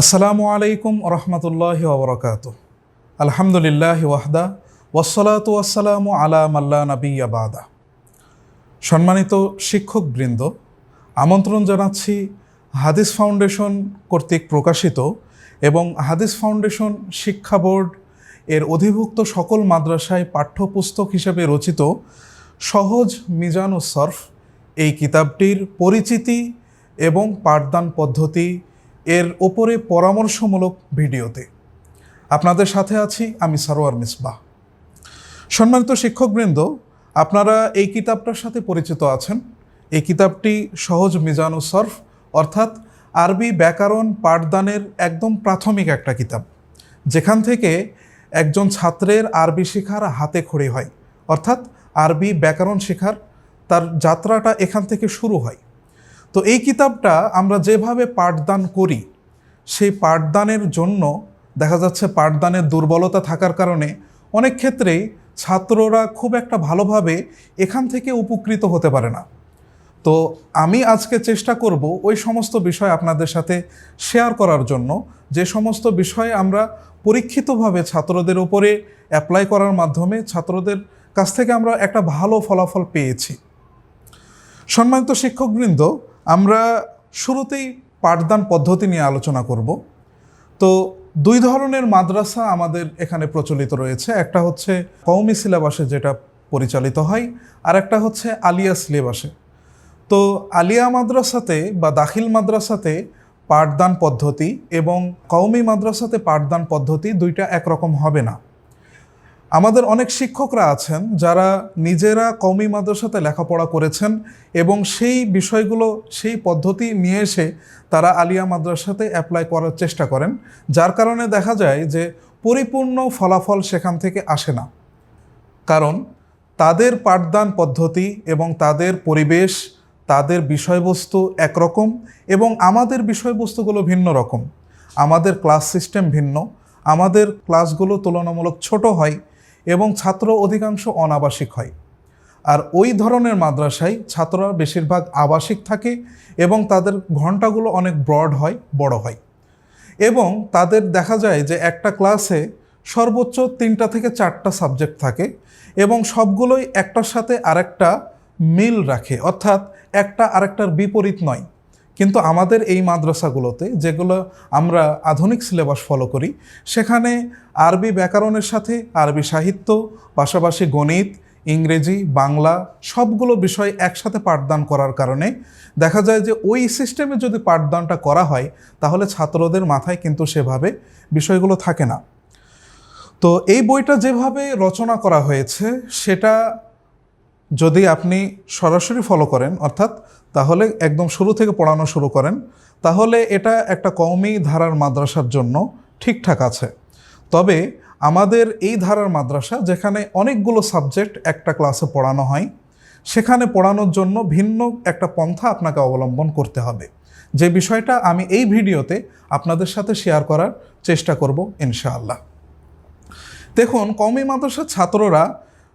আসসালামু আলাইকুম রহমতুল্লাহি ওবরাকাতুহ। আলহামদুলিল্লাহ ওয়াহদা ওয়াসসালাতু ওয়াসসালামু আলা মাল্লা নাবিয়্যা বাদা। সম্মানিত শিক্ষকবৃন্দ, আমন্ত্রণ জানাচ্ছি হাদিস ফাউন্ডেশন কর্তৃক প্রকাশিত এবং হাদিস ফাউন্ডেশন শিক্ষা বোর্ড এর অধিভুক্ত সকল মাদ্রাসায় পাঠ্যপুস্তক হিসেবে রচিত সহজ মিজানুস সরফ এই কিতাবটির পরিচিতি এবং পাঠদান পদ্ধতি এর ওপরে পরামর্শমূলক ভিডিওতে আপনাদের সাথে আছি আমি সারোয়ার মিসবাহ। সম্মানিত শিক্ষকবৃন্দ, আপনারা এই কিতাবটার সাথে পরিচিত আছেন। এই কিতাবটি সহজ মিজানুস সরফ অর্থাৎ আরবি ব্যাকরণ পাঠদানের একদম প্রাথমিক একটা কিতাব, যেখান থেকে একজন ছাত্রের আরবি শেখার হাতে খড়ি হয়, অর্থাৎ আরবি ব্যাকরণ শেখার তার যাত্রাটা এখান থেকে শুরু হয়। তো এই কিতাবটা আমরা যেভাবে পাঠদান করি, সেই পাঠদানের জন্য দেখা যাচ্ছে পাঠদানের দুর্বলতা থাকার কারণে অনেক ক্ষেত্রেই ছাত্ররা খুব একটা ভালোভাবে এখান থেকে উপকৃত হতে পারে না। তো আমি আজকে চেষ্টা করব ওই সমস্ত বিষয় আপনাদের সাথে শেয়ার করার জন্য, যে সমস্ত বিষয়ে আমরা পরীক্ষিতভাবে ছাত্রদের উপরে অ্যাপ্লাই করার মাধ্যমে ছাত্রদের কাছ থেকে আমরা একটা ভালো ফলাফল পেয়েছি। সম্মানিত শিক্ষকবৃন্দ, আমরা শুরুতেই পাঠদান পদ্ধতি নিয়ে আলোচনা করব। তো দুই ধরনের মাদ্রাসা আমাদের এখানে প্রচলিত রয়েছে। একটা হচ্ছে কওমি সিলেবাসে যেটা পরিচালিত হয়, আর একটা হচ্ছে আলিয়া সিলেবাসে। তো আলিয়া মাদ্রাসাতে বা দাখিল মাদ্রাসাতে পাঠদান পদ্ধতি এবং কওমি মাদ্রাসাতে পাঠদান পদ্ধতি দুইটা একরকম হবে না। আমাদের অনেক শিক্ষকরা আছেন যারা নিজেরা কওমি মাদ্রাসাতে লেখাপড়া করেছেন এবং সেই বিষয়গুলো, সেই পদ্ধতি নিয়ে এসে তারা আলিয়া মাদ্রাসাতে অ্যাপ্লাই করার চেষ্টা করেন, যার কারণে দেখা যায় যে পরিপূর্ণ ফলাফল সেখান থেকে আসে না। কারণ তাদের পাঠদান পদ্ধতি এবং তাদের পরিবেশ, তাদের বিষয়বস্তু একরকম এবং আমাদের বিষয়বস্তুগুলো ভিন্ন রকম। আমাদের ক্লাস সিস্টেম ভিন্ন, আমাদের ক্লাসগুলো তুলনামূলক ছোট হয় এবং ছাত্র অধিকাংশ অনাবাসিক হয়। আর ওই ধরনের মাদ্রাসায় ছাত্ররা বেশিরভাগ আবাসিক থাকে এবং তাদের ঘন্টাগুলো অনেক ব্রড হয়, বড় হয়, এবং তাদের দেখা যায় যে একটা ক্লাসে সর্বোচ্চ 3টা থেকে 4টা সাবজেক্ট থাকে এবং সবগুলোই একটার সাথে আরেকটা মিল রাখে, অর্থাৎ একটা আরেকটার বিপরীত নয়। কিন্তু আমাদের এই মাদ্রাসাগুলোতে, যেগুলো আমরা আধুনিক সিলেবাস ফলো করি, সেখানে আরবি ব্যাকরণের সাথে আরবি সাহিত্য, পাশাপাশি গণিত, ইংরেজি, বাংলা সবগুলো বিষয় একসাথে পাঠদান করার কারণে দেখা যায় যে ওই সিস্টেমে যদি পাঠদানটা করা হয় তাহলে ছাত্রদের মাথায় কিন্তু সেভাবে বিষয়গুলো থাকে না। তো এই বইটা যেভাবে রচনা করা হয়েছে সেটা যদি আপনি সরাসরি ফলো করেন, অর্থাৎ তাহলে একদম শুরু থেকে পড়ানো শুরু করেন, তাহলে এটা একটা কওমি ধারার মাদ্রাসার জন্য ঠিকঠাক আছে। তবে আমাদের এই ধারার মাদ্রাসা, যেখানে অনেকগুলো সাবজেক্ট একটা ক্লাসে পড়ানো হয়, সেখানে পড়ানোর জন্য ভিন্ন একটা পন্থা আপনাকে অবলম্বন করতে হবে, যে বিষয়টা আমি এই ভিডিওতে আপনাদের সাথে শেয়ার করার চেষ্টা করব ইনশাআল্লাহ। দেখুন, কওমি মাদ্রাসার ছাত্ররা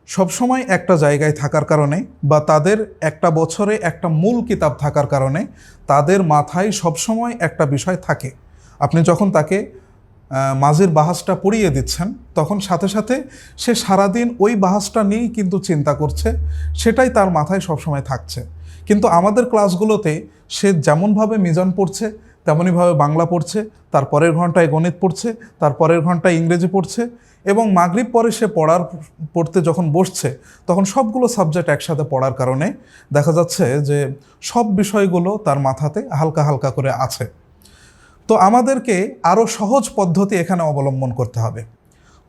সবসময় একটা জায়গায় থাকার কারণে বা তাদের একটা বছরে একটা মূল কিতাব থাকার কারণে তাদের মাথায় সবসময় একটা বিষয় থাকে। আপনি যখন তাকে মাঝির বাহাসটা পড়িয়ে দিচ্ছেন, তখন সাথে সাথে সে সারাদিন ওই বাহাসটা নিয়েই কিন্তু চিন্তা করছে, সেটাই তার মাথায় সবসময় থাকছে। কিন্তু আমাদের ক্লাসগুলোতে সে যেমনভাবে মিজান পড়ছে তেমনইভাবে বাংলা পড়ছে, তার পরের ঘন্টায় গণিত পড়ছে, তার পরের ঘন্টায় ইংরেজি পড়ছে, এবং মাগরিব পরে সে পড়তে যখন বসছে তখন সবগুলো সাবজেক্ট একসাথে পড়ার কারণে দেখা যাচ্ছে যে সব বিষয়গুলো তার মাথাতে হালকা হালকা করে আছে। তো আমাদেরকে আরও সহজ পদ্ধতি এখানে অবলম্বন করতে হবে।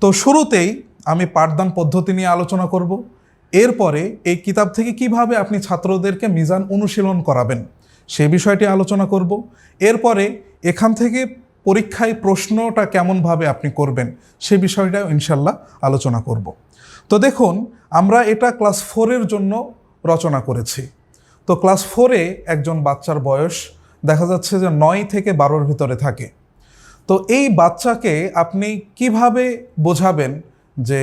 তো শুরুতেই আমি পাঠদান পদ্ধতি নিয়ে আলোচনা করব। এরপরে এই কিতাব থেকে কিভাবে আপনি ছাত্রদেরকে মিজান অনুশীলন করাবেন সেই বিষয়টি আলোচনা করব। এরপরে এখান থেকে পরীক্ষায় প্রশ্নটা কেমনভাবে আপনি করবেন সে বিষয়টাও ইনশাল্লাহ আলোচনা করব। তো দেখুন, আমরা এটা ক্লাস 4-এর জন্য রচনা করেছি। তো ক্লাস 4-এ একজন বাচ্চার বয়স দেখা যাচ্ছে যে 9 থেকে 12-র ভিতরে থাকে। তো এই বাচ্চাকে আপনি কিভাবে বোঝাবেন যে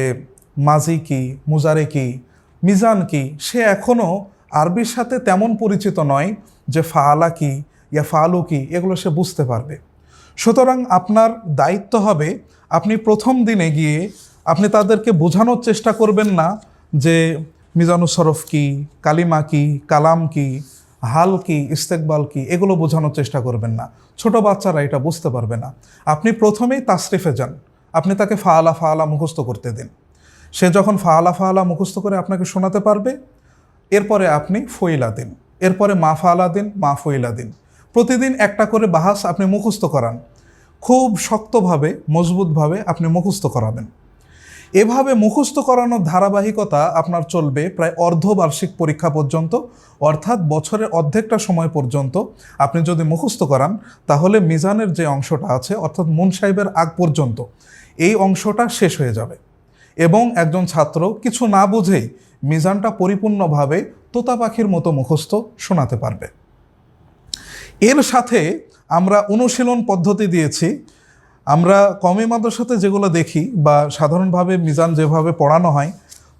মাজি কি, মুজারে কি, মিজান কি? সে এখনও আরবির সাথে তেমন পরিচিত নয় যে ফাআলা কি ইয়া ফালু কি, এগুলো সে বুঝতে পারবে। সুতরাং আপনার দায়িত্ব হবে আপনি প্রথম দিনে গিয়ে আপনি তাদেরকে বোঝানোর চেষ্টা করবেন না যে মিজানুস সরফ কি, কালিমা কি, কালাম কি, হাল কি, ইস্তেকবাল কি, এগুলো বোঝানোর চেষ্টা করবেন না। ছোট বাচ্চারা এটা বুঝতে পারবে না। আপনি প্রথমেই তাসরিফে যান, আপনি তাকে ফাআলা ফাআলা মুখস্থ করতে দিন। সে যখন ফাআলা ফাআলা মুখস্থ করে আপনাকে শোনাতে পারবে, এরপরে আপনি ফইলা দিন, এরপরে মা ফাআলা দিন, মা ফইলা দিন। প্রতিদিন একটা করে বাহাস আপনি মুখস্থ করান, খুব শক্তভাবে মজবুতভাবে আপনি মুখস্থ করাবেন। এভাবে মুখস্থ করানোর ধারাবাহিকতা আপনার চলবে প্রায় অর্ধবার্ষিক পরীক্ষা পর্যন্ত, অর্থাৎ বছরের অর্ধেকটা সময় পর্যন্ত আপনি যদি মুখস্থ করান, তাহলে মিজানের যে অংশটা আছে অর্থাৎ মুন সাহেবের আগ পর্যন্ত এই অংশটা শেষ হয়ে যাবে এবং একজন ছাত্র কিছু না বুঝেই মিজানটা পরিপূর্ণভাবে তোতা পাখির মতো মুখস্থ শোনাতে পারবে। এর সাথে আমরা অনুশীলন পদ্ধতি দিয়েছি। আমরা কওমি মাদ্রাসাতে যেগুলো দেখি বা সাধারণভাবে মিজান যেভাবে পড়ানো হয়,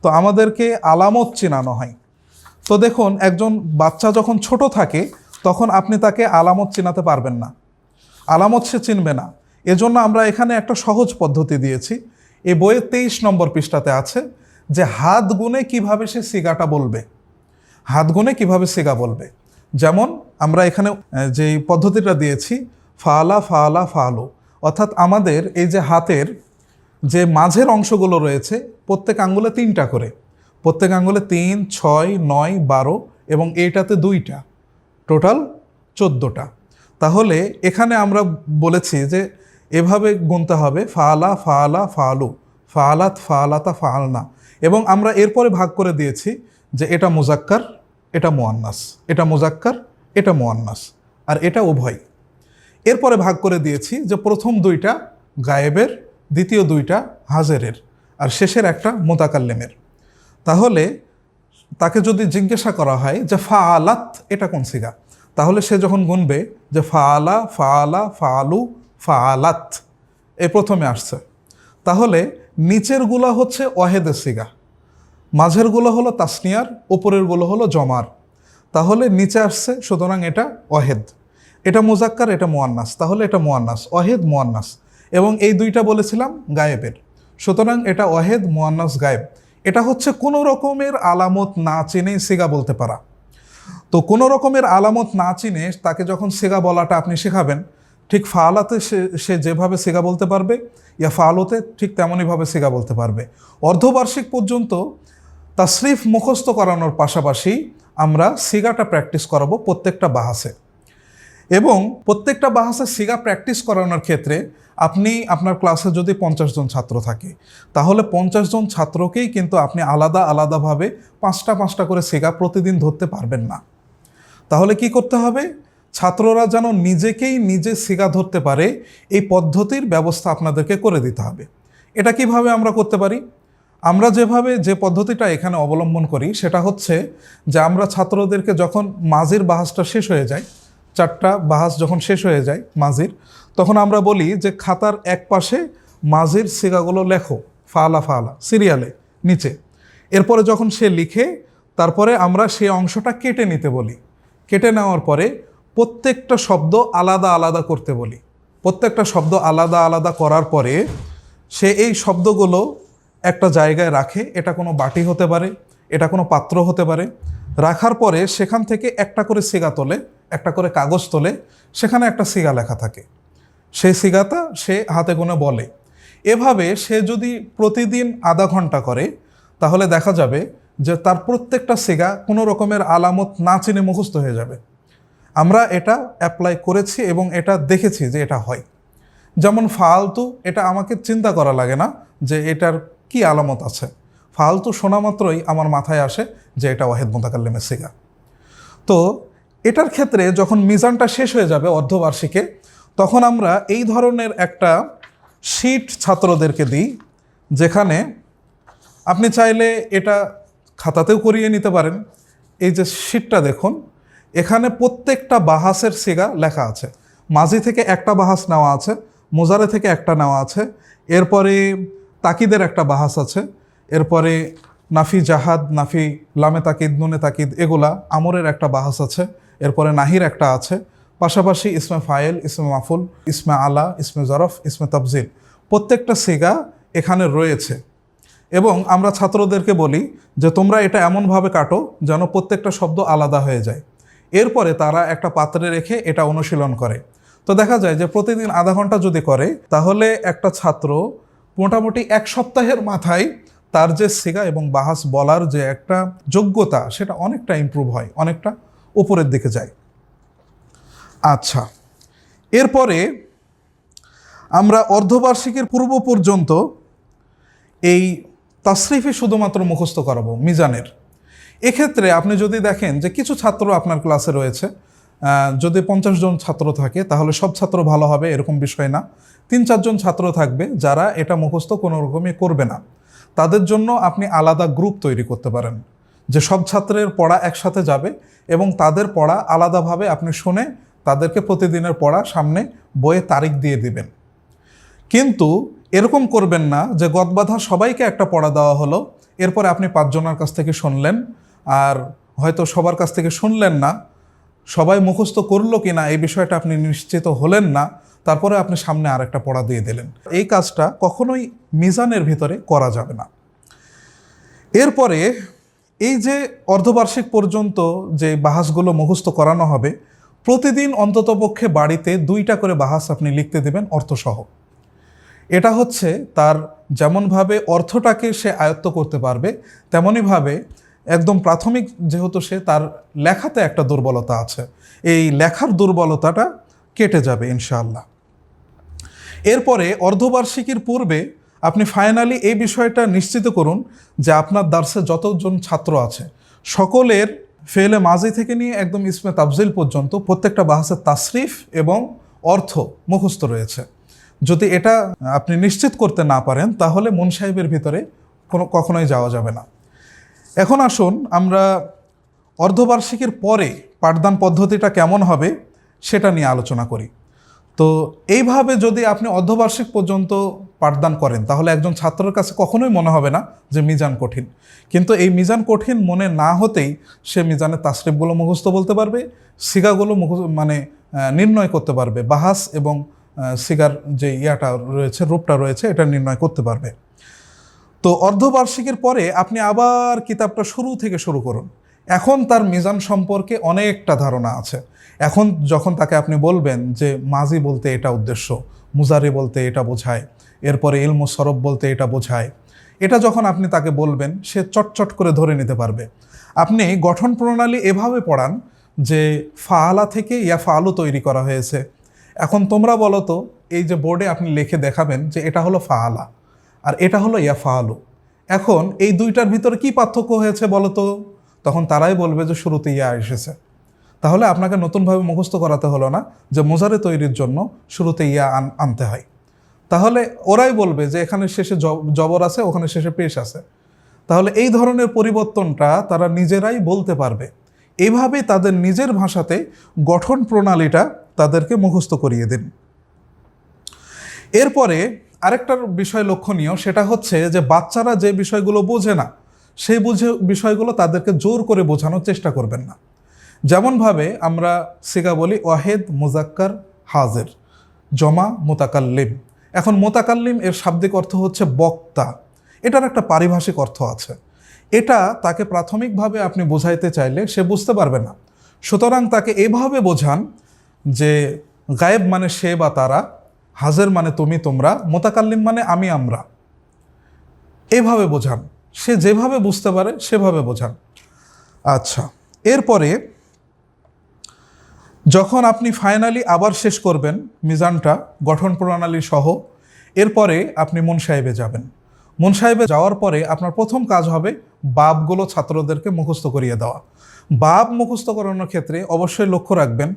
তো আমাদেরকে আলামত চেনানো হয়। তো দেখুন, একজন বাচ্চা যখন ছোট থাকে তখন আপনি তাকে আলামত চেনাতে পারবেন না, আলামত সে চিনবে না। এজন্য আমরা এখানে একটা সহজ পদ্ধতি দিয়েছি। এই বইয়ের 23 নম্বর পৃষ্ঠাতে আছে যে হাত গুনে কিভাবে সে সিগাটা বলবে, হাত গুনে কিভাবে সিগা বলবে। যেমন আমরা এখানে যে পদ্ধতিটা দিয়েছি, ফাআলা ফাআলা ফাআলু, অর্থাৎ আমাদের এই যে হাতের যে মাঝের অংশগুলো রয়েছে প্রত্যেক আঙ্গুলে 3টা করে, প্রত্যেক আঙ্গুলে 3, 6, 9, 12 এবং এইটাতে 2টা, টোটাল 14টা। তাহলে এখানে আমরা বলেছি যে এভাবে গুনতে হবে, ফাআলা ফাআলা ফাআলু, ফাআলাত ফাআলাতা ফাআলনা, এবং আমরা এরপরে ভাগ করে দিয়েছি যে এটা মুজাক্কার, এটা মুয়ান্নাস, এটা মুজাক্কার, এটা মুয়ান্নাস, আর এটা উভয়। এরপরে ভাগ করে দিয়েছি যে প্রথম 2টা গায়েবের, দ্বিতীয় 2টা হাজেরের, আর শেষের একটা মুতাকাল্লিমের। তাহলে তাকে যদি জিজ্ঞাসা করা হয় যে ফাআলাত এটা কোন সিগা, তাহলে সে যখন গুনবে যে ফাআলা ফাআলা ফাআলু ফাআলাত, এই প্রথমে আসছে, তাহলে নিচেরগুলো হচ্ছে ওয়াহেদের সিগা, মাঝেরগুলো হলো তাসনিয়ার, উপরেরগুলো হলো জমার। তাহলে নিচে আসছে, সুতরাং এটা ওয়াহেদ। এটা মুজাক্কার, এটা মুয়ান্নাস, তাহলে এটা মুয়ান্নাস, ওয়াহেদ মুয়ান্নাস। এবং এই 2টা বলেছিলাম গায়েবের, সুতরাং এটা ওয়াহেদ মুয়ান্নাস গায়েব। এটা হচ্ছে কোনো রকমের আলামত না চিনে সিগা বলতে পারা। তো কোনো রকমের আলামত না চিনে তাকে যখন সিগা বলাটা আপনি শেখাবেন, ঠিক ফাআলাতে সে যেভাবে সিগা বলতে পারবে, ইয়া ফাআলুতে ঠিক তেমনইভাবে সিগা বলতে পারবে। অর্ধবার্ষিক পর্যন্ত তাসরিফ মুখস্থ করানোর পাশাপাশি আমরা সিগাটা প্র্যাকটিস করাবো প্রত্যেকটা বাহাসে। এবং প্রত্যেকটা বাহাসে সিগা প্র্যাকটিস করানোর ক্ষেত্রে আপনি আপনার ক্লাসে যদি 50 জন ছাত্র থাকে, তাহলে 50 জন ছাত্রকেই কিন্তু আপনি আলাদা আলাদাভাবে 5টা করে সিগা প্রতিদিন ধরতে পারবেন না। তাহলে কি করতে হবে, ছাত্ররা যেন নিজেকেই নিজে সিগা ধরতে পারে এই পদ্ধতির ব্যবস্থা আপনাদেরকে করে দিতে হবে। এটা কিভাবে আমরা করতে পারি? আমরা যে পদ্ধতিটা এখানে অবলম্বন করি সেটা হচ্ছে যে আমরা ছাত্রদেরকে যখন মাজির বাহাসটা শেষ হয়ে যায়, 4টা বাহাস যখন শেষ হয়ে যায় মাজির, তখন আমরা বলি যে খাতার এক পাশে মাজির সিগাগুলো লেখো, ফাআলা ফাআলা সিরিয়ালে নিচে। এরপরে যখন সে লিখে, তারপরে আমরা সেই অংশটা কেটে নিতে বলি। কেটে নেওয়ার পরে প্রত্যেকটা শব্দ আলাদা আলাদা করতে বলি। প্রত্যেকটা শব্দ আলাদা আলাদা করার পরে সে এই শব্দগুলো একটা জায়গায় রাখে। এটা কোনো বাটি হতে পারে, এটা কোনো পাত্র হতে পারে। রাখার পরে সেখান থেকে একটা করে সিগা তোলে, একটা করে কাগজ তোলে, সেখানে একটা সিগা লেখা থাকে। সেই সিগাটা সে হাতে গুনে বলে। এভাবে সে যদি প্রতিদিন আধা ঘন্টা করে, তাহলে দেখা যাবে যে তার প্রত্যেকটা সিগা কোনো রকমের আলামত না চিনে মুখস্থ হয়ে যাবে। আমরা এটা অ্যাপ্লাই করেছি এবং এটা দেখেছি যে এটা হয়। যেমন ফালতু, এটা আমাকে চিন্তা করা লাগে না যে এটার কি আলামত আছে। ফালতু শোনা মাত্রই আমার মাথায় আসে যে এটা ওয়াহেদ মুতাকাল্লিমের সিগা। তো এটার ক্ষেত্রে যখন মিজানটা শেষ হয়ে যাবে অর্ধবার্ষিকে, তখন আমরা এই ধরনের একটা শীট ছাত্রদেরকে দিই, যেখানে আপনি চাইলে এটা খাতাতেও করিয়ে নিতে পারেন। এই যে শীটটা দেখুন, এখানে প্রত্যেকটা বাহাসের সিগা লেখা আছে। মাঝি থেকে একটা বাহাস নেওয়া আছে, মোজারে থেকে একটা নেওয়া আছে, এরপরে তাকিদের একটা বাহাস আছে, এরপরে নাফি জাহাদ, নাফি লামে তাকিদ, নুনে তাকিদ, এগুলা আমরের একটা বাহাস আছে, এরপরে নাহির একটা আছে, পাশাপাশি ইসমে ফায়েল, ইসমে মাফুল, ইসমে আলা, ইসমে জরফ, ইসমে তাফজিল প্রত্যেকটা সিগা এখানে রয়েছে। এবং আমরা ছাত্রদেরকে বলি যে তোমরা এটা এমনভাবে কাটো যেন প্রত্যেকটা শব্দ আলাদা হয়ে যায়। এরপরে তারা একটা পাত্রে রেখে এটা অনুশীলন করে। তো দেখা যায় যে প্রতিদিন আধা ঘন্টা যদি করে তাহলে একটা ছাত্র মোটামুটি 1 সপ্তাহের মাথায় তার যে সিগা এবং বাহাস বলার যে একটা যোগ্যতা সেটা অনেকটা ইমপ্রুভ হয়, অনেকটা উপরের দিকে যায়। আচ্ছা, এরপরে আমরা অর্ধবার্ষিকীর পূর্ব পর্যন্ত এই তাসরিফই শুধুমাত্র মুখস্থ করাবো মিজানের। এক্ষেত্রে আপনি যদি দেখেন যে কিছু ছাত্র আপনার ক্লাসে রয়েছে, যদি 50 জন ছাত্র থাকে তাহলে সব ছাত্র ভালো হবে এরকম বিষয় না। 3-4 জন ছাত্র থাকবে যারা এটা মুখস্থ কোনো রকমই করবে না। তাদের জন্য আপনি আলাদা গ্রুপ তৈরি করতে পারেন, যে সব ছাত্রের পড়া একসাথে যাবে এবং তাদের পড়া আলাদাভাবে আপনি শুনে তাদেরকে প্রতিদিনের পড়া সামনে বইয়ে তারিখ দিয়ে দিবেন। কিন্তু এরকম করবেন না যে গদবাঁধা সবাইকে একটা পড়া দেওয়া হলো, এরপরে আপনি 5 জনের কাছ থেকে শুনলেন, আর হয়তো সবার কাছ থেকে শুনলেন না, সবাই মুখস্থ করলো কি না এই বিষয়টা আপনি নিশ্চিত হলেন না, তারপরে আপনি সামনে আরেকটা পড়া দিয়ে দিলেন। এই কাজটা কখনোই মিজানের ভিতরে করা যাবে না। এরপরে এই যে অর্ধবার্ষিক পর্যন্ত যে বাহাসগুলো মুখস্থ করানো হবে, প্রতিদিন অন্ততপক্ষে বাড়িতে 2টা করে বাহাস আপনি লিখতে দেবেন অর্থসহ। এটা হচ্ছে তার যেমনভাবে অর্থটাকে সে আয়ত্ত করতে পারবে, তেমনইভাবে একদম প্রাথমিক যেহেতু সে তার লেখাতে একটা দুর্বলতা আছে, এই লেখার দুর্বলতাটা কেটে যাবে ইনশাআল্লাহ। এরপরে অর্ধবার্ষিকীর পূর্বে আপনি ফাইনালি এই বিষয়টা নিশ্চিত করুন যে আপনার দার্সে যতজন ছাত্র আছে সকলের ফেলে মাজি থেকে নিয়ে একদম ইসমে তাফজিল পর্যন্ত প্রত্যেকটা বাহাসের তাসরিফ এবং অর্থ মুখস্থ রয়েছে। যদি এটা আপনি নিশ্চিত করতে না পারেন তাহলে মুন সাহেবের ভিতরে কখনোই যাওয়া যাবে না। এখন আসুন আমরা অর্ধবার্ষিকীর পরে পাঠদান পদ্ধতিটা কেমন হবে সেটা নিয়ে আলোচনা করি। তো এইভাবে যদি আপনি অর্ধবার্ষিক পর্যন্ত পাঠদান করেন তাহলে একজন ছাত্রের কাছে কখনোই মনে হবে না যে মিজান কঠিন। কিন্তু এই মিজান কঠিন মনে না হতেই সে মিজানের তাসরিফগুলো মুখস্থ বলতে পারবে, সিগাগুলো নির্ণয় করতে পারবে, বাহাস এবং সিগার যে ইয়াটা রয়েছে, রূপটা রয়েছে, এটা নির্ণয় করতে পারবে। তো অর্ধবার্ষিকীর পরে আপনি আবার কিতাবটা শুরু থেকে শুরু করুন। এখন তার মিজান সম্পর্কে অনেকটা ধারণা আছে। এখন যখন তাকে আপনি বলবেন যে মাজি বলতে এটা উদ্দেশ্য, মুজারি বলতে এটা বোঝায়, এরপরে ইলমু সরফ বলতে এটা বোঝায়, এটা যখন আপনি তাকে বলবেন সে চটচট করে ধরে নিতে পারবে। আপনি গঠন প্রণালী এভাবে পড়ান যে ফাআলা থেকে ইয়া ফাআলু তৈরি করা হয়েছে। এখন তোমরা বলো তো, এই যে বোর্ডে আপনি লিখে দেখাবেন যে এটা হলো ফাআলা আর এটা হলো ইয়া ফাআলু, এখন এই দুইটার ভিতরে কি পার্থক্য হয়েছে বলো তো? তখন তারাই বলবে যে শুরুতে ইয়া এসেছে। তাহলে আপনাকে নতুনভাবে মুখস্থ করাতে হলো না যে মুজারে তৈরির জন্য শুরুতে ইয়া আনতে হয়। তাহলে ওরাই বলবে যে এখানে শেষে জবর আছে, ওখানে শেষে পেশ আছে। তাহলে এই ধরনের পরিবর্তনটা তারা নিজেরাই বলতে পারবে। এইভাবে তাদের নিজের ভাষাতে গঠন প্রণালীটা তাদেরকে মুখস্থ করিয়ে দিন। এরপরে আরেকটা বিষয় লক্ষণীয়, সেটা হচ্ছে যে বাচ্চারা যে বিষয়গুলো বোঝে না সেই বিষয়গুলো তাদেরকে জোর করে বোঝানোর চেষ্টা করবেন না। যেমনভাবে আমরা সিগা বলি ওয়াহেদ, মুজাক্কার, হাজির, জমা, মুতাকাল্লিম। এখন মুতাকাল্লিম এর শাব্দিক অর্থ হচ্ছে বক্তা, এটার একটা পারিভাষিক অর্থ আছে। এটা তাকে প্রাথমিকভাবে আপনি বোঝাইতে চাইলে সে বুঝতে পারবে না। সুতরাং তাকে এভাবে বোঝান যে গায়েব মানে সে বা তারা, হাজির মানে তুমি তোমরা, মুতাকাল্লিম মানে আমি আমরা। এইভাবে বোঝান, সে যেভাবে বুঝতে পারে সেভাবে বোঝান। আচ্ছা, এরপরে যখন আপনি ফাইনালি আবার শেষ করবেন মিজানটা গঠন প্রণালী সহ, এরপরে আপনি মুন সাহেবে যাবেন। মুন সাহেবে যাওয়ার পরে আপনার প্রথম কাজ হবে বাবগুলো ছাত্রদেরকে মুখস্থ করিয়ে দেওয়া। বাব মুখস্থ করানোর ক্ষেত্রে অবশ্যই লক্ষ্য রাখবেন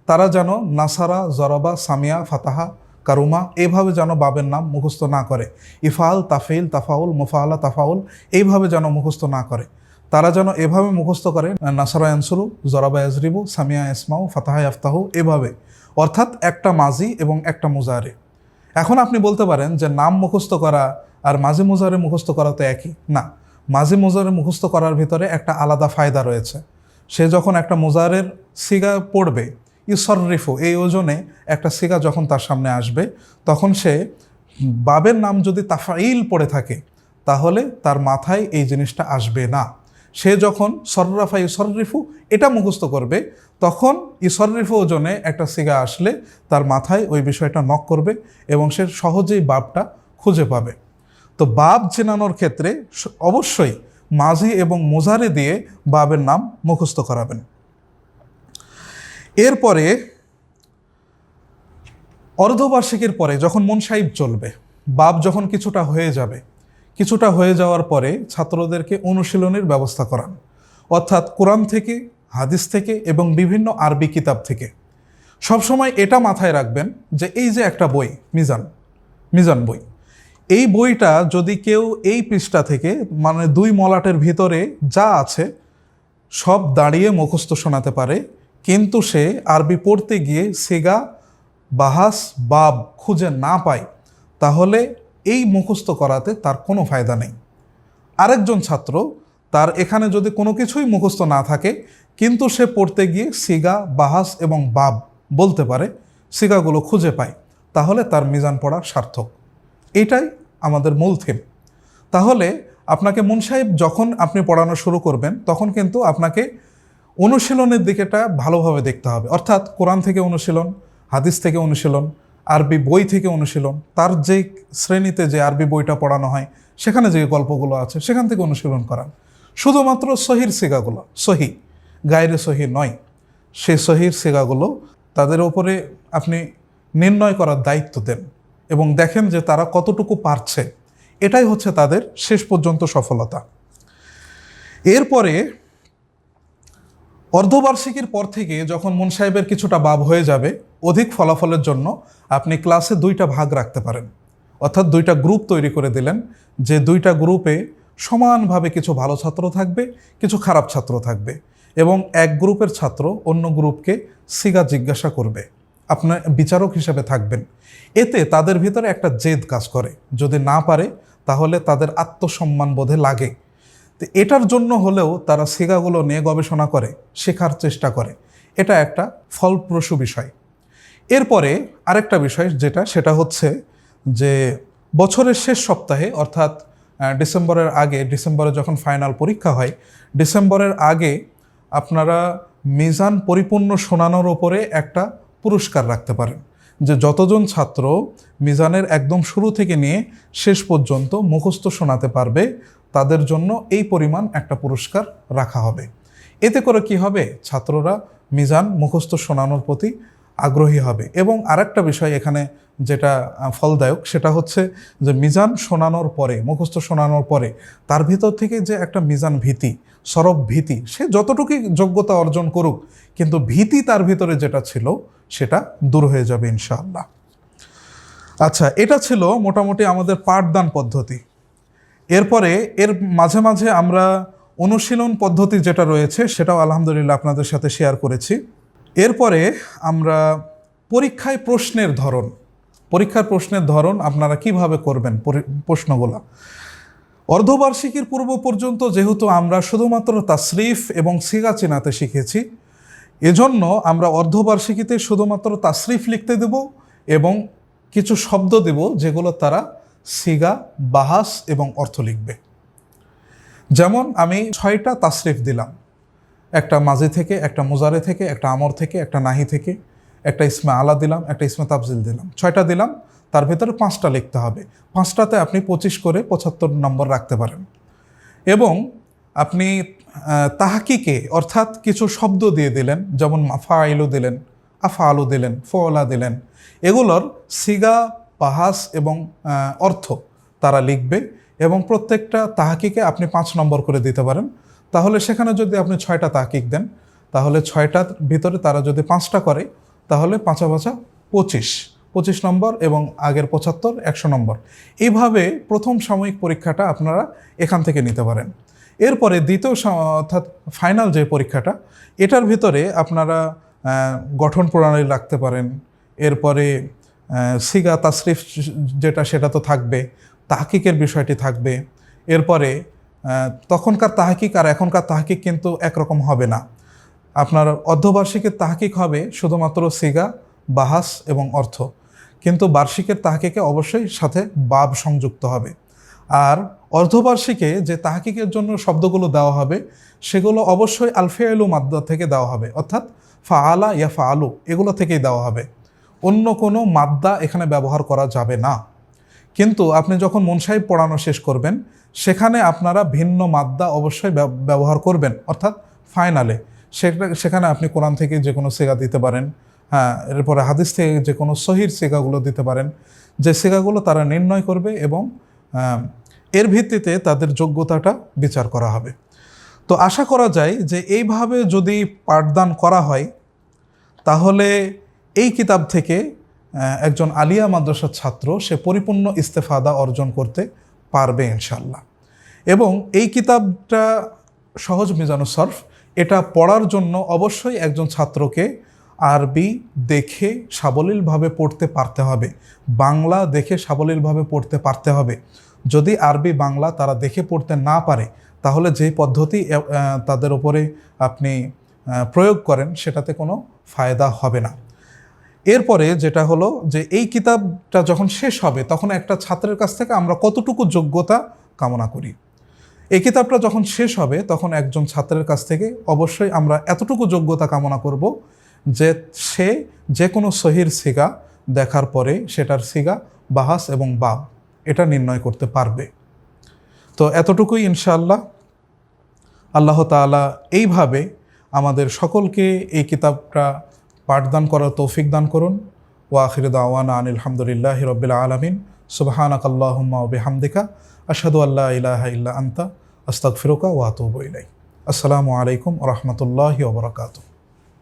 তারা যেন নাসারা, জরাবা, সামিয়া, ফাতাহা, কারুমা এইভাবে যেন বাবের নাম মুখস্থ না করে। ইফাল, তাফিল, তাফাউল, মুফাআলা, তাফাউল এইভাবে যেন মুখস্থ না করে। তারা যেন এভাবে মুখস্থ করে নাসারা ইয়ানসুরু, জরাবা ইয়াজরিবু, সামিয়া ইসমাউ, ফাতাহা ইয়াফতাহু, এভাবে, অর্থাৎ একটা মাজি এবং একটা মুজারে। এখন আপনি বলতে পারেন যে নাম মুখস্থ করা আর মাজি মুজারে মুখস্থ করা তো একই না। মাজি মুজারে মুখস্থ করার ভিতরে একটা আলাদা ফায়দা রয়েছে। সে যখন একটা মুজারের সিগা পড়বে, ইউসররিফু এই ওজনে একটা সিগা যখন তার সামনে আসবে, তখন সে বাবের নাম যদি তাফাইল পড়ে থাকে তাহলে তার মাথায় এই জিনিসটা আসবে না। সে যখন সররাফা ইউসররিফু এটা মুখস্থ করবে, তখন ইউসররিফু ওজনে একটা সিগা আসলে তার মাথায় ওই বিষয়টা নক করবে এবং সে সহজেই বাবটা খুঁজে পাবে। তো বাব চেনানোর ক্ষেত্রে অবশ্যই মাঝি এবং মোজারে দিয়ে বাবের নাম মুখস্থ করাবেন। এরপরে অর্ধবার্ষিকীর পরে যখন মুনসাইব চলবে, বাব যখন কিছুটা হয়ে যাওয়ার পরে ছাত্রদেরকে অনুশীলনের ব্যবস্থা করান, অর্থাৎ কোরআন থেকে, হাদিস থেকে এবং বিভিন্ন আরবি কিতাব থেকে। সবসময় এটা মাথায় রাখবেন যে এই যে একটা বই মিজান বই, এই বইটা যদি কেউ এই পৃষ্ঠা থেকে মানে 2 মলাটের ভিতরে যা আছে সব দাঁড়িয়ে মুখস্থ শোনাতে পারে, কিন্তু সে আরবি পড়তে গিয়ে সিগা, বাহাস, বাব খুঁজে না পায়, তাহলে এই মুখস্থ করাতে তার কোনো ফায়দা নেই। আরেকজন ছাত্র তার এখানে যদি কোনো কিছুই মুখস্থ না থাকে, কিন্তু সে পড়তে গিয়ে সিগা, বাহাস এবং বাব বলতে পারে, সিগাগুলো খুঁজে পায়, তাহলে তার মিজান পড়া সার্থক। এটাই আমাদের মূল থিম। তাহলে আপনাকে মুনসাহিব যখন আপনি পড়ানো শুরু করবেন, তখন কিন্তু আপনাকে অনুশীলনের দিকেটা ভালোভাবে দেখতে হবে, অর্থাৎ কোরআন থেকে অনুশীলন, হাদিস থেকে অনুশীলন, আরবি বই থেকে অনুশীলন, তার যে শ্রেণীতে যে আরবি বইটা পড়ানো হয় সেখানে যে গল্পগুলো আছে সেখান থেকে অনুশীলন করান। শুধুমাত্র সহির সিগাগুলো, সহি গায়রে সহি নয়, সেই সহির সিগাগুলো তাদের ওপরে আপনি নির্ণয় করার দায়িত্ব দেন এবং দেখেন যে তারা কতটুকু পারছে। এটাই হচ্ছে তাদের শেষ পর্যন্ত সফলতা। এরপরে অর্ধবার্ষিকীর পর থেকে যখন মুনসাহিবের কিছুটা বাব হয়ে যাবে, অধিক ফলাফলের জন্য আপনি ক্লাসে 2টা ভাগ রাখতে পারেন, অর্থাৎ 2টা গ্রুপ তৈরি করে দিলেন, যে 2টা গ্রুপে সমানভাবে কিছু ভালো ছাত্র থাকবে, কিছু খারাপ ছাত্র থাকবে, এবং এক গ্রুপের ছাত্র অন্য গ্রুপকে সিগা জিজ্ঞাসা করবে, আপনার বিচারক হিসেবে থাকবেন। এতে তাদের ভিতরে একটা জেদ কাজ করে, যদি না পারে তাহলে তাদের আত্মসম্মান বোধে লাগে। তো এটার জন্য হলেও তারা সিগাগুলো নিয়ে গবেষণা করে, শেখার চেষ্টা করে। এটা একটা ফলপ্রসূ বিষয়। এরপরে আরেকটা বিষয় সেটা হচ্ছে যে বছরের শেষ সপ্তাহে, অর্থাৎ ডিসেম্বরে যখন ফাইনাল পরীক্ষা হয়, ডিসেম্বরের আগে আপনারা মিজান পরিপূর্ণ শোনানোর ওপরে একটা পুরস্কার রাখতে পারেন, যে যতজন ছাত্র মিজানের একদম শুরু থেকে নিয়ে শেষ পর্যন্ত মুখস্থ শোনাতে পারবে তাদের জন্য এই পরিমাণ একটা পুরস্কার রাখা হবে। এতে করে কি হবে, ছাত্ররা মিজান মুখস্থ শোনানোর প্রতি আগ্রহী হবে। এবং আরেকটা বিষয় এখানে যেটা ফলদায়ক, সেটা হচ্ছে যে মিজান শোনানোর পরে, মুখস্থ শোনানোর পরে তার ভিতর থেকে যে একটা মিজান ভীতি, সরব ভীতি, সে যতটুকু যোগ্যতা অর্জন করুক, কিন্তু ভীতি তার ভিতরে যেটা ছিল সেটা দূর হয়ে যাবে ইনশাআল্লাহ। আচ্ছা, এটা ছিল মোটামুটি আমাদের পাঠদান পদ্ধতি। এরপরে এর মাঝে মাঝে আমরা অনুশীলন পদ্ধতি যেটা রয়েছে সেটাও আলহামদুলিল্লাহ আপনাদের সাথে শেয়ার করেছি। এরপরে আমরা পরীক্ষার প্রশ্নের ধরন আপনারা কিভাবে করবেন প্রশ্নগুলো। অর্ধবার্ষিকীর পূর্ব পর্যন্ত যেহেতু আমরা শুধুমাত্র তাসরিফ এবং সিগা চেনাতে শিখেছি, এজন্য আমরা অর্ধবার্ষিকীতে শুধুমাত্র তাসরিফ লিখতে দেব এবং কিছু শব্দ দেব যেগুলো তারা সিগা, বাহাস এবং অর্থ লিখবে। যেমন আমি 6টা তাসরিফ দিলাম, একটা মাজি থেকে, একটা মুজারে থেকে, একটা আমর থেকে, একটা নাহি থেকে, একটা ইসমে আলা দিলাম, একটা ইসমে তাফজিল দিলাম, 6টা দিলাম। তার ভেতরে 5টা লিখতে হবে। 5টাতে আপনি 25 করে 75 নম্বর রাখতে পারেন। এবং আপনি তাহকিকে, অর্থাৎ কিছু শব্দ দিয়ে দিলেন, যেমন মাফাইলু দিলেন, আফআলু দিলেন, ফওলা দিলেন, এগুলোর সিগা, বাহাস এবং অর্থ তারা লিখবে এবং প্রত্যেকটা তাহকিকে আপনি 5 নম্বর করে দিতে পারেন। তাহলে সেখানে যদি আপনি 6টা তাহকিক দেন, তাহলে 6টার ভিতরে তারা যদি 5টা করে, তাহলে 5 5 25 নম্বর এবং আগের 75 100 নম্বর। এইভাবে প্রথম সাময়িক পরীক্ষাটা আপনারা এখান থেকে নিতে পারেন। এরপরে দ্বিতীয় অর্থাৎ ফাইনাল যে পরীক্ষাটা, এটার ভিতরে আপনারা গঠন প্রণালী রাখতে পারেন। এরপরে সিগা, তাসরিফ যেটা সেটা তো থাকবে, তাহকিকের বিষয়টি থাকবে। এরপরে তখনকার তাহকিক আর এখনকার তাহকিক কিন্তু একরকম হবে না। আপনার অর্ধবার্ষিকের তাহকিক হবে শুধুমাত্র সিগা, বাহাস এবং অর্থ, কিন্তু বার্ষিকের তাহকিকে অবশ্যই সাথে বাব সংযুক্ত হবে। আর অর্ধবার্ষিকে যে তাহকিকের জন্য শব্দগুলো দেওয়া হবে সেগুলো অবশ্যই আলফেয়ালু মাদ্দা থেকে দেওয়া হবে, অর্থাৎ ফাআলা ইয়া ফাআলু এগুলো থেকেই দেওয়া হবে। অন্য কোনো মাদ্দা এখানে ব্যবহার করা যাবে না। কিন্তু আপনি যখন মুনসাহিব পড়ানো শেষ করবেন সেখানে আপনারা ভিন্ন মাদ্দা অবশ্যই ব্যবহার করবেন, অর্থাৎ ফাইনালে সেখানে আপনি কোরআন থেকে যে কোনো সিগা দিতে পারেন, হ্যাঁ, এরপরে হাদিস থেকে যে কোনো সহির সিগাগুলো দিতে পারেন, যে সিগাগুলো তারা নির্ণয় করবে এবং এর ভিত্তিতে তাদের যোগ্যতাটা বিচার করা হবে। তো আশা করা যায় যে এইভাবে যদি পাঠদান করা হয় তাহলে এই কিতাব থেকে একজন আলিয়া মাদ্রাসার ছাত্র সে পরিপূর্ণ ইস্তেফাদা অর্জন করতে পারবে ইনশাল্লাহ। এবং এই কিতাবটা সহজ মিজানুস সরফ, এটা পড়ার জন্য অবশ্যই একজন ছাত্রকে আরবি দেখে সাবলীলভাবে পড়তে পারতে হবে, বাংলা দেখে সাবলীলভাবে পড়তে পারতে হবে। যদি আরবি বাংলা তারা দেখে পড়তে না পারে তাহলে যেই পদ্ধতি তাদের উপরে আপনি প্রয়োগ করেন সেটাতে কোনো ফায়দা হবে না। এরপরে যেটা হলো যে এই কিতাবটা যখন শেষ হবে তখন একটা ছাত্রের কাছ থেকে আমরা কতটুকু যোগ্যতা কামনা করি। এই কিতাবটা যখন শেষ হবে তখন একজন ছাত্রের কাছ থেকে অবশ্যই আমরা এতটুকু যোগ্যতা কামনা করব যে সে যে কোনো সহির সিগা দেখার পরে সেটার সিগা, বাহাস এবং বাব এটা নির্ণয় করতে পারবে। তো এতটুকুই ইনশাআল্লাহ। আল্লাহ তাআলা এইভাবে আমাদের সকলকে এই কিতাবটা পাঠদান করার তৌফিক দান করুন। ওয়া আখিরু দাওয়ানা আনিল হামদুলিল্লাহি রাব্বিল আলামিন। সুবহানাকাল্লাহুম্মা ওয়া বিহামদিকা আশহাদু আল্লা ইলাহা ইল্লা আনতা আস্তাগফিরুকা ওয়া আতুবু ইলাইক। আসসালামু আলাইকুম ওয়া রাহমাতুল্লাহি ওয়া বারাকাতুহু।